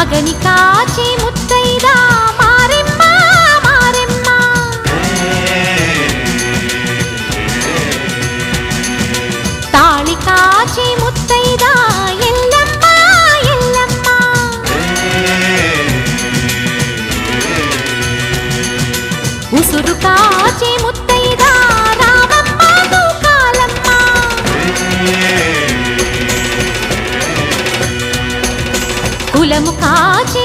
మగని కాచి ముత్తైదా మారెమ్మ మారెమ్మ తాళి కాచి ముత్తైదా ఎల్లమ్మ ఎల్లమ్మ ఉసురు కాచి ముత్తైదా రామమ్మ తూకాలమ్మ కులము కాచి